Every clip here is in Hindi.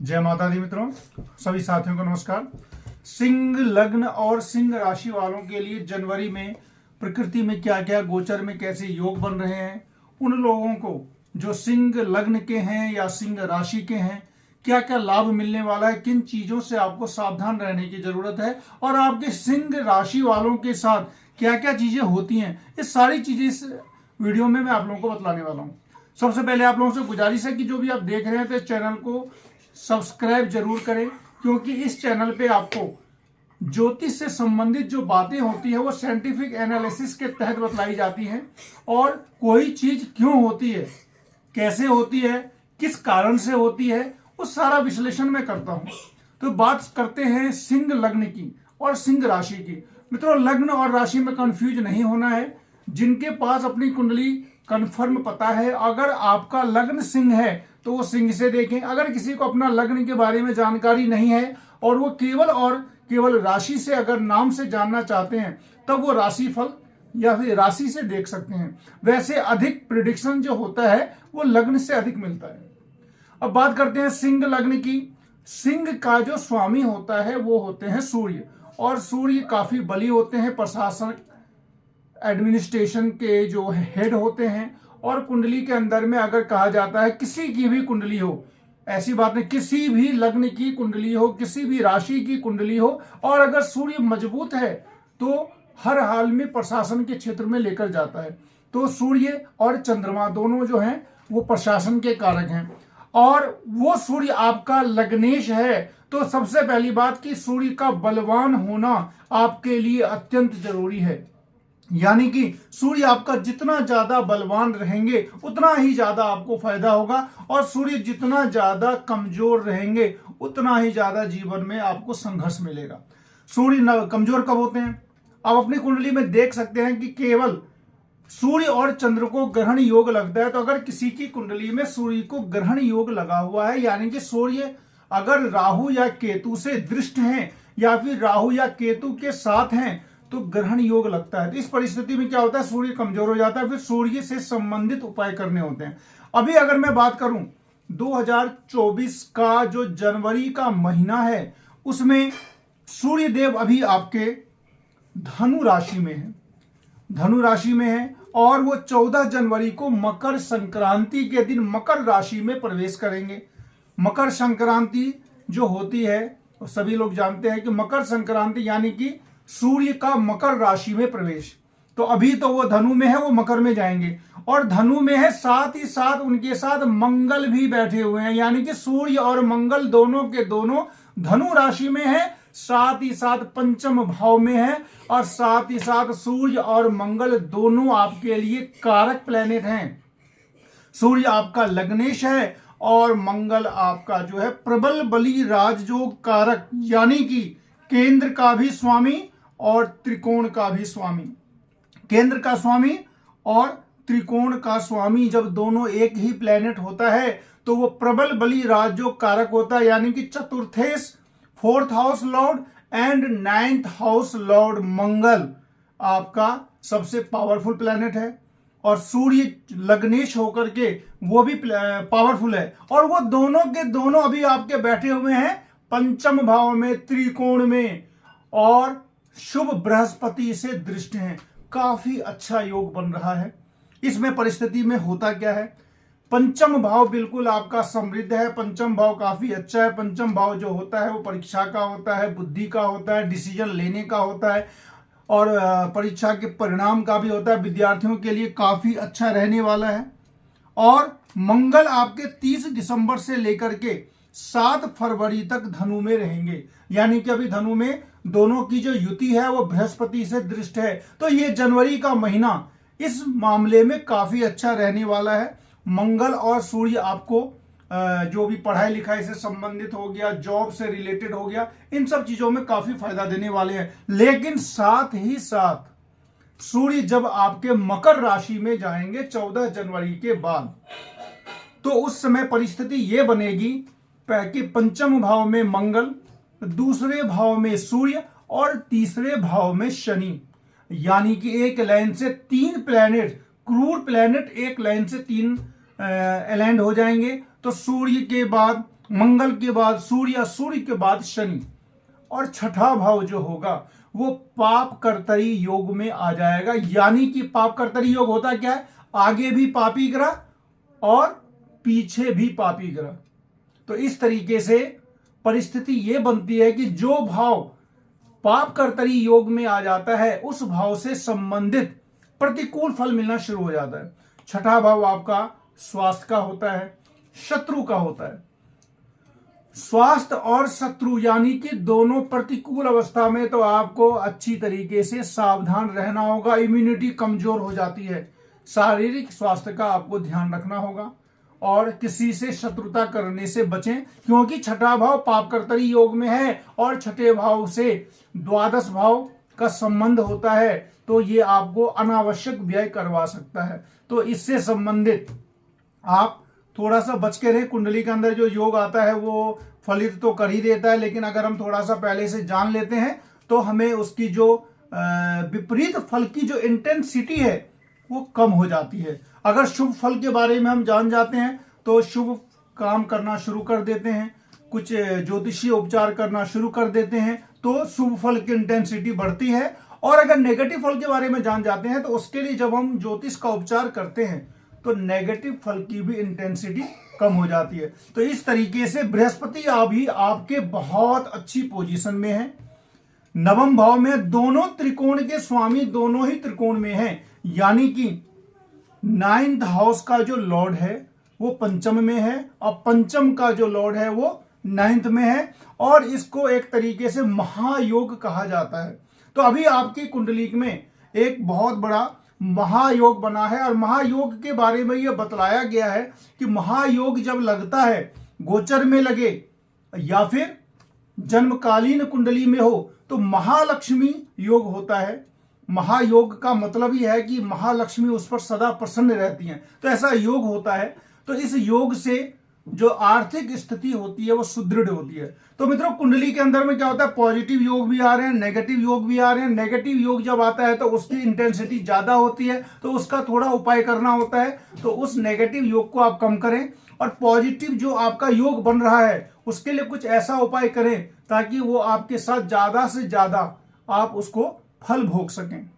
जय माता दी मित्रों, सभी साथियों को नमस्कार। सिंह लग्न और सिंह राशि वालों के लिए जनवरी में प्रकृति में क्या क्या गोचर में कैसे योग बन रहे हैं, उन लोगों को जो सिंह लग्न के हैं या सिंह राशि के हैं क्या क्या लाभ मिलने वाला है, किन चीजों से आपको सावधान रहने की जरूरत है और आपके सिंह राशि वालों के साथ क्या क्या चीजें होती हैं, ये सारी चीजें इस वीडियो में मैं आप लोगों को बतलाने वाला हूं। सबसे पहले आप लोगों से गुजारिश है कि जो भी आप देख रहे हैं तो इस चैनल को सब्सक्राइब जरूर करें, क्योंकि इस चैनल पे आपको ज्योतिष से संबंधित जो बातें होती है वो साइंटिफिक एनालिसिस के तहत बतलाई जाती हैं और कोई चीज क्यों होती है, कैसे होती है, किस कारण से होती है, वो सारा विश्लेषण मैं करता हूं। तो बात करते हैं सिंह लग्न की और सिंह राशि की। मित्रों, लग्न और राशि में कंफ्यूज नहीं होना है। जिनके पास अपनी कुंडली कंफर्म पता है, अगर आपका लग्न सिंह है तो वो सिंह से देखें। अगर किसी को अपना लग्न के बारे में जानकारी नहीं है और वो केवल राशि से अगर नाम से जानना चाहते हैं तब वो राशि फल या फिर राशि से देख सकते हैं। वैसे अधिक प्रिडिक्शन जो होता है वो लग्न से अधिक मिलता है। अब बात करते हैं सिंह लग्न की। सिंह का जो स्वामी होता है वो होते हैं सूर्य, और सूर्य काफी बली होते हैं, प्रशासन एडमिनिस्ट्रेशन के जो हेड होते हैं। और कुंडली के अंदर में अगर कहा जाता है किसी की भी कुंडली हो, ऐसी बात नहीं, किसी भी लग्न की कुंडली हो, किसी भी राशि की कुंडली हो, और अगर सूर्य मजबूत है तो हर हाल में प्रशासन के क्षेत्र में लेकर जाता है। तो सूर्य और चंद्रमा दोनों जो हैं वो प्रशासन के कारक हैं, और वो सूर्य आपका लग्नेश है। तो सबसे पहली बात कि सूर्य का बलवान होना आपके लिए अत्यंत जरूरी है। यानी कि सूर्य आपका जितना ज्यादा बलवान रहेंगे उतना ही ज्यादा आपको फायदा होगा, और सूर्य जितना ज्यादा कमजोर रहेंगे उतना ही ज्यादा जीवन में आपको संघर्ष मिलेगा। सूर्य कमजोर कब होते हैं? आप अपनी कुंडली में देख सकते हैं कि केवल सूर्य और चंद्र को ग्रहण योग लगता है। तो अगर किसी की कुंडली में सूर्य को ग्रहण योग लगा हुआ है, यानी कि सूर्य अगर राहु या केतु से दृष्ट हैं या फिर राहु या केतु के साथ हैं तो ग्रहण योग लगता है। तो इस परिस्थिति में क्या होता है, सूर्य कमजोर हो जाता है, फिर सूर्य से संबंधित उपाय करने होते हैं। अभी अगर मैं बात करूं 2024 का जो जनवरी का महीना है उसमें सूर्य देव अभी आपके धनु राशि में है, धनु राशि में है, और वो 14 जनवरी को मकर संक्रांति के दिन मकर राशि में प्रवेश करेंगे। मकर संक्रांति जो होती है सभी लोग जानते हैं कि मकर संक्रांति यानी कि सूर्य का मकर राशि में प्रवेश। तो अभी तो वो धनु में है, वो मकर में जाएंगे, और धनु में है, साथ ही साथ उनके साथ मंगल भी बैठे हुए हैं, यानी कि सूर्य और मंगल दोनों के दोनों धनु राशि में है, साथ ही साथ पंचम भाव में है, और साथ ही साथ सूर्य और मंगल दोनों आपके लिए कारक प्लेनेट हैं। सूर्य आपका लग्नेश है और मंगल आपका जो है प्रबल बली राजयोग कारक, यानी कि केंद्र का भी स्वामी और त्रिकोण का भी स्वामी। केंद्र का स्वामी और त्रिकोण का स्वामी जब दोनों एक ही प्लेनेट होता है तो वो प्रबल बली राजयोग कारक होता है, यानी कि चतुर्थेश, fourth house lord and ninth house lord Mangal आपका सबसे पावरफुल प्लेनेट है, और सूर्य लग्नेश होकर के वो भी पावरफुल है, और वो दोनों के दोनों अभी आपके बैठे हुए हैं पंचम भाव में, त्रिकोण में, और शुभ बृहस्पति से दृष्ट हैं। काफी अच्छा योग बन रहा है। इसमें परिस्थिति में होता क्या है, पंचम भाव बिल्कुल आपका समृद्ध है, पंचम भाव काफी अच्छा है। पंचम भाव जो होता है वो परीक्षा का होता है, बुद्धि का होता है, डिसीजन लेने का होता है, और परीक्षा के परिणाम का भी होता है। विद्यार्थियों के लिए काफी अच्छा रहने वाला है। और मंगल आपके 30 दिसंबर से लेकर के 7 फरवरी तक धनु में रहेंगे, यानी कि अभी धनु में दोनों की जो युति है वो बृहस्पति से दृष्ट है। तो ये जनवरी का महीना इस मामले में काफी अच्छा रहने वाला है। मंगल और सूर्य आपको जो भी पढ़ाई लिखाई से संबंधित हो गया, जॉब से रिलेटेड हो गया, इन सब चीजों में काफी फायदा देने वाले हैं। लेकिन साथ ही साथ सूर्य जब आपके मकर राशि में जाएंगे 14 जनवरी के बाद, तो उस समय परिस्थिति ये बनेगी कि पंचम भाव में मंगल, दूसरे भाव में सूर्य और तीसरे भाव में शनि, यानी कि एक लाइन से 3 प्लैनेट, क्रूर प्लैनेट एक लाइन से 3 अलाइंड हो जाएंगे। तो सूर्य के बाद मंगल के बाद सूर्य या सूर्य के बाद शनि, और छठा भाव जो होगा वो पाप कर्तरी योग में आ जाएगा। यानी कि पाप कर्तरी योग होता क्या है, आगे भी पापी ग्रह और पीछे भी पापी ग्रह। तो इस तरीके से परिस्थिति ये बनती है कि जो भाव पाप कर्तरी योग में आ जाता है उस भाव से संबंधित प्रतिकूल फल मिलना शुरू हो जाता है। छठा भाव आपका स्वास्थ्य का होता है, शत्रु का होता है। स्वास्थ्य और शत्रु यानी कि दोनों प्रतिकूल अवस्था में तो आपको अच्छी तरीके से सावधान रहना होगा। इम्यूनिटी कमजोर हो जाती है, शारीरिक स्वास्थ्य का आपको ध्यान रखना होगा और किसी से शत्रुता करने से बचें, क्योंकि छठा भाव पाप कर्तरी योग में है और छठे भाव से द्वादश भाव का संबंध होता है, तो ये आपको अनावश्यक व्यय करवा सकता है। तो इससे संबंधित आप थोड़ा सा बच के रहे। कुंडली के अंदर जो योग आता है वो फलित तो कर ही देता है, लेकिन अगर हम थोड़ा सा पहले से जान लेते हैं तो हमें उसकी जो विपरीत फल की जो इंटेंसिटी है वो कम हो जाती है। अगर शुभ फल के बारे में हम जान जाते हैं तो शुभ काम करना शुरू कर देते हैं, कुछ ज्योतिषीय उपचार करना शुरू कर देते हैं, तो शुभ फल की इंटेंसिटी बढ़ती है। और अगर नेगेटिव फल के बारे में जान जाते हैं तो उसके लिए जब हम ज्योतिष का उपचार करते हैं तो नेगेटिव फल की भी इंटेंसिटी कम हो जाती है। तो इस तरीके से बृहस्पति अभी आपके बहुत अच्छी पोजीशन में है। नवम भाव में दोनों त्रिकोण के स्वामी दोनों ही त्रिकोण में हैं, यानी कि 9th हाउस का जो लॉर्ड है वो पंचम में है और पंचम का जो लॉर्ड है वो 9th में है, और इसको एक तरीके से महायोग कहा जाता है। तो अभी आपकी कुंडली में एक बहुत बड़ा महायोग बना है और महायोग के बारे में यह बतलाया गया है कि महायोग जब लगता है, गोचर में लगे या फिर जन्मकालीन कुंडली में हो, तो महालक्ष्मी योग होता है। महायोग का मतलब ही है कि महालक्ष्मी उस पर सदा प्रसन्न रहती हैं, तो ऐसा योग होता है। तो इस योग से जो आर्थिक स्थिति होती है वो सुदृढ़ होती है। तो मित्रों, कुंडली के अंदर में क्या होता है, पॉजिटिव योग भी आ रहे हैं, नेगेटिव योग भी आ रहे हैं। नेगेटिव योग जब आता है तो उसकी इंटेंसिटी ज्यादा होती है, तो उसका थोड़ा उपाय करना होता है। तो उस नेगेटिव योग को आप कम करें और पॉजिटिव जो आपका योग बन रहा है उसके लिए कुछ ऐसा उपाय करें ताकि वो आपके साथ ज्यादा से ज्यादा आप उसको फल भोग सकें।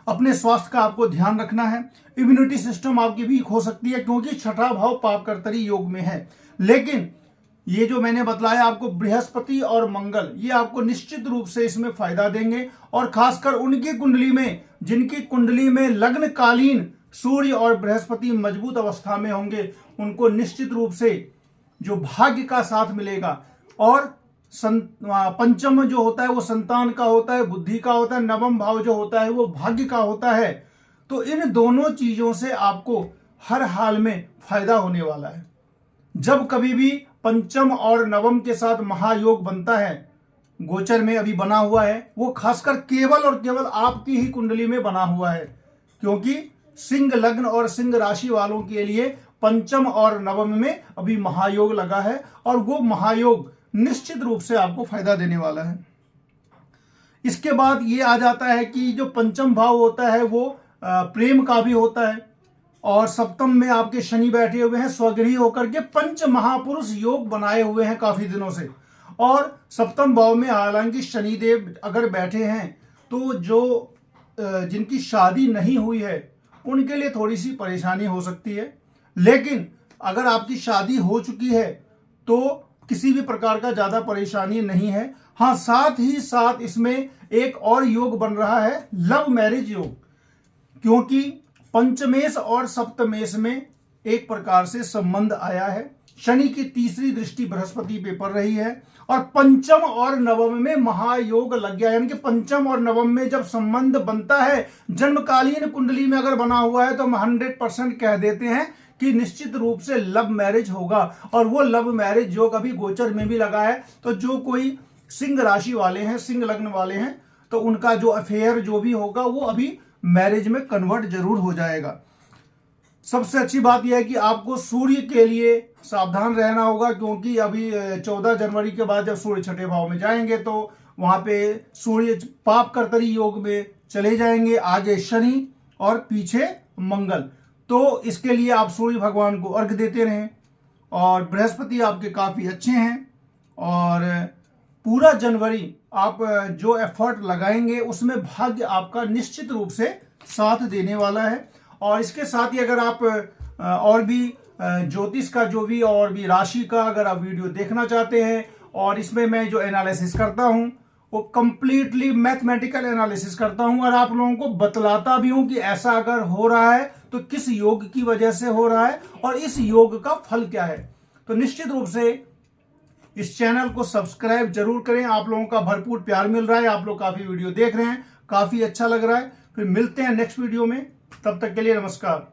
अपने स्वास्थ्य का आपको ध्यान रखना है। इम्यूनिटी सिस्टम आपकी वीक हो सकती है क्योंकि छठा भाव पाप कर्तरी योग में है, लेकिन ये जो मैंने बतलाया आपको बृहस्पति और मंगल, ये आपको निश्चित रूप से इसमें फायदा देंगे। और खासकर उनकी कुंडली में जिनकी कुंडली में लग्नकालीन सूर्य और बृहस्पति मजबूत अवस्था में होंगे, उनको निश्चित रूप से जो भाग्य का साथ मिलेगा। और पंचम जो होता है वो संतान का होता है, बुद्धि का होता है। नवम भाव जो होता है वो भाग्य का होता है। तो इन दोनों चीजों से आपको हर हाल में फायदा होने वाला है। जब कभी भी पंचम और नवम के साथ महायोग बनता है, गोचर में अभी बना हुआ है, वो खासकर केवल और केवल आपकी ही कुंडली में बना हुआ है, क्योंकि सिंह लग्न और सिंह राशि वालों के लिए पंचम और नवम में अभी महायोग लगा है और वो महायोग निश्चित रूप से आपको फायदा देने वाला है। इसके बाद ये आ जाता है कि जो पंचम भाव होता है वो प्रेम का भी होता है, और सप्तम में आपके शनि बैठे हुए हैं स्वगृही होकर के पंच महापुरुष योग बनाए हुए हैं काफी दिनों से। और सप्तम भाव में हालांकि शनिदेव अगर बैठे हैं तो जो जिनकी शादी नहीं हुई है उनके लिए थोड़ी सी परेशानी हो सकती है, लेकिन अगर आपकी शादी हो चुकी है तो किसी भी प्रकार का ज्यादा परेशानी नहीं है। हाँ, साथ ही साथ इसमें एक और योग बन रहा है, लव मैरिज योग, क्योंकि पंचमेश और सप्तमेश में एक प्रकार से संबंध आया है। शनि की तीसरी दृष्टि बृहस्पति पे पड़ रही है और पंचम और नवम में महायोग लग गया, यानी कि पंचम और नवम में जब संबंध बनता है, जन्मकालीन कुंडली में अगर बना हुआ है, तो हम 100% कह देते हैं कि निश्चित रूप से लव मैरिज होगा। और वो लव मैरिज योग अभी गोचर में भी लगा है। तो जो कोई सिंह राशि वाले हैं, सिंह लग्न वाले हैं, तो उनका जो अफेयर जो भी होगा वो अभी मैरिज में कन्वर्ट जरूर हो जाएगा। सबसे अच्छी बात यह है कि आपको सूर्य के लिए सावधान रहना होगा, क्योंकि अभी 14 जनवरी के बाद जब सूर्य छठे भाव में जाएंगे तो वहां पे सूर्य पाप कर्तरी योग में चले जाएंगे, आगे शनि और पीछे मंगल। तो इसके लिए आप सूर्य भगवान को अर्घ देते रहें और बृहस्पति आपके काफ़ी अच्छे हैं। और पूरा जनवरी आप जो एफर्ट लगाएंगे उसमें भाग्य आपका निश्चित रूप से साथ देने वाला है। और इसके साथ ही अगर आप और भी ज्योतिष का जो भी और भी राशि का अगर आप वीडियो देखना चाहते हैं, और इसमें मैं जो एनालिसिस करता हूं वो कंप्लीटली मैथमेटिकल एनालिसिस करता हूं और आप लोगों को बतलाता भी हूं कि ऐसा अगर हो रहा है तो किस योग की वजह से हो रहा है और इस योग का फल क्या है, तो निश्चित रूप से इस चैनल को सब्सक्राइब जरूर करें। आप लोगों का भरपूर प्यार मिल रहा है, आप लोग काफी वीडियो देख रहे हैं, काफी अच्छा लग रहा है। फिर मिलते हैं नेक्स्ट वीडियो में, तब तक के लिए नमस्कार।